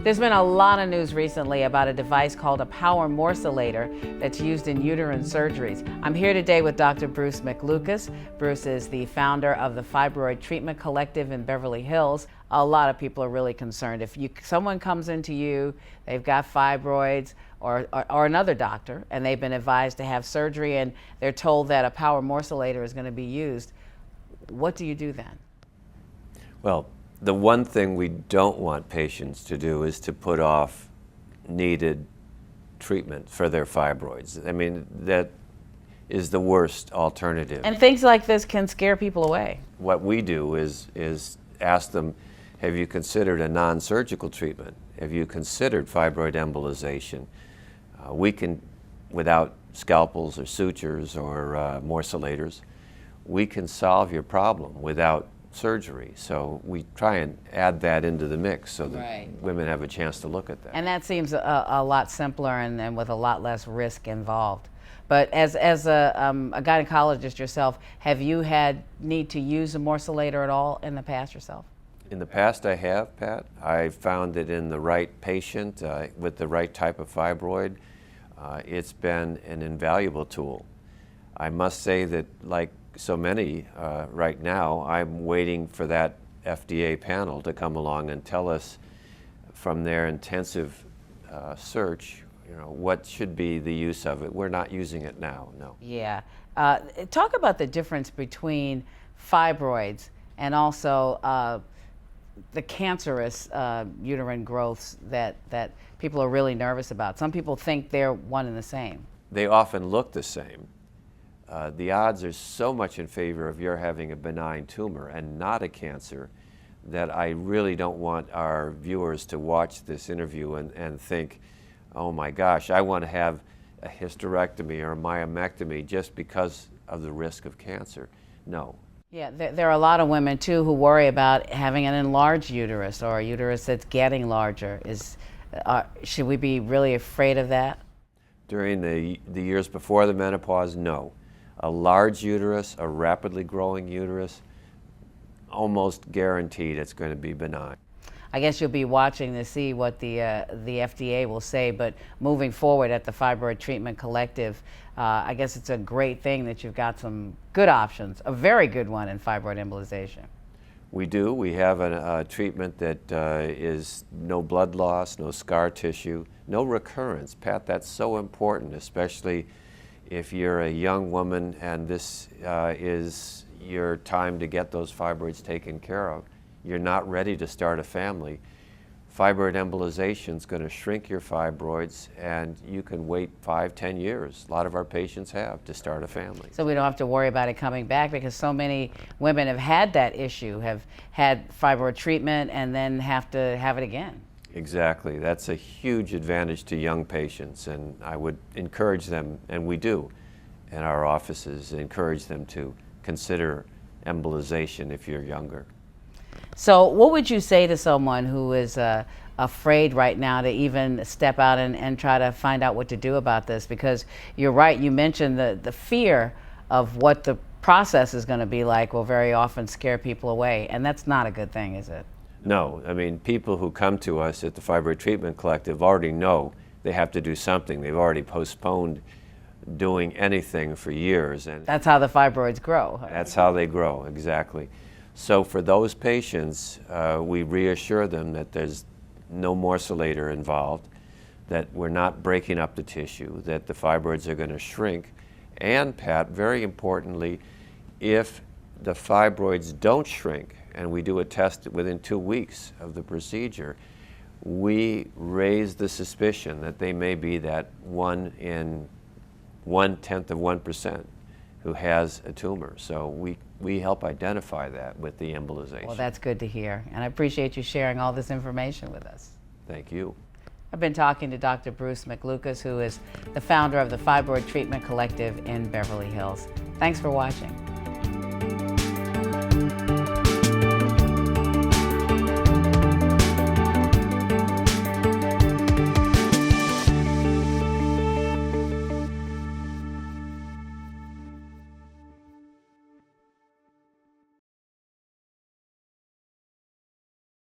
There's been a lot of news recently about a device called a power morcellator that's used in uterine surgeries. I'm here today with Dr. Bruce McLucas. Bruce is the founder of the Fibroid Treatment Collective in Beverly Hills. A lot of people are really concerned. If someone comes into you, they've got fibroids, or another doctor, and they've been advised to have surgery and they're told that a power morcellator is going to be used, what do you do then? Well, the one thing we don't want patients to do is to put off needed treatment for their fibroids. I mean, that is the worst alternative. And things like this can scare people away. What we do is ask them, have you considered a non-surgical treatment? Have you considered fibroid embolization? We can, without scalpels or sutures or morcellators, we can solve your problem without surgery. So we try and add that into the mix so that women have a chance to look at that. And that seems a lot simpler and with a lot less risk involved. But as a gynecologist yourself, have you had need to use a morcellator at all in the past yourself? In the past I have, Pat. I found that in the right patient with the right type of fibroid, it's been an invaluable tool. I must say that, like so many right now, I'm waiting for that FDA panel to come along and tell us from their intensive search, what should be the use of it. We're not using it now, no. Yeah. Talk about the difference between fibroids and also the cancerous uterine growths that people are really nervous about. Some people think they're one and the same. They often look the same. The odds are so much in favor of your having a benign tumor and not a cancer that I really don't want our viewers to watch this interview and think, oh my gosh, I want to have a hysterectomy or a myomectomy just because of the risk of cancer. No. Yeah, there are a lot of women too who worry about having an enlarged uterus or a uterus that's getting larger. Should we be really afraid of that? During the years before the menopause, no. A large uterus, a rapidly growing uterus, almost guaranteed it's going to be benign. I guess you'll be watching to see what the FDA will say, but moving forward at the Fibroid Treatment Collective, I guess it's a great thing that you've got some good options, a very good one in fibroid embolization. We do. We have a treatment that is no blood loss, no scar tissue, no recurrence. Pat, that's so important, especially if you're a young woman and this is your time to get those fibroids taken care of. You're not ready to start a family. Fibroid embolization is going to shrink your fibroids and you can wait 5-10 years. A lot of our patients have to start a family. So we don't have to worry about it coming back because so many women have had that issue, have had fibroid treatment and then have to have it again. Exactly. That's a huge advantage to young patients, and I would encourage them, and we do in our offices, encourage them to consider embolization if you're younger. So what would you say to someone who is afraid right now to even step out and try to find out what to do about this? Because you're right, you mentioned the fear of what the process is going to be like will very often scare people away, and that's not a good thing, is it? No, I mean, people who come to us at the Fibroid Treatment Collective already know they have to do something. They've already postponed doing anything for years. And that's how the fibroids grow. That's how they grow, exactly. So for those patients, we reassure them that there's no morcellator involved, that we're not breaking up the tissue, that the fibroids are going to shrink, and Pat, very importantly, if the fibroids don't shrink, and we do a test within 2 weeks of the procedure, we raise the suspicion that they may be that 1 in 1/10 of 1% who has a tumor. So we help identify that with the embolization. Well, that's good to hear, and I appreciate you sharing all this information with us. Thank you. I've been talking to Dr. Bruce McLucas, who is the founder of the Fibroid Treatment Collective in Beverly Hills. Thanks for watching.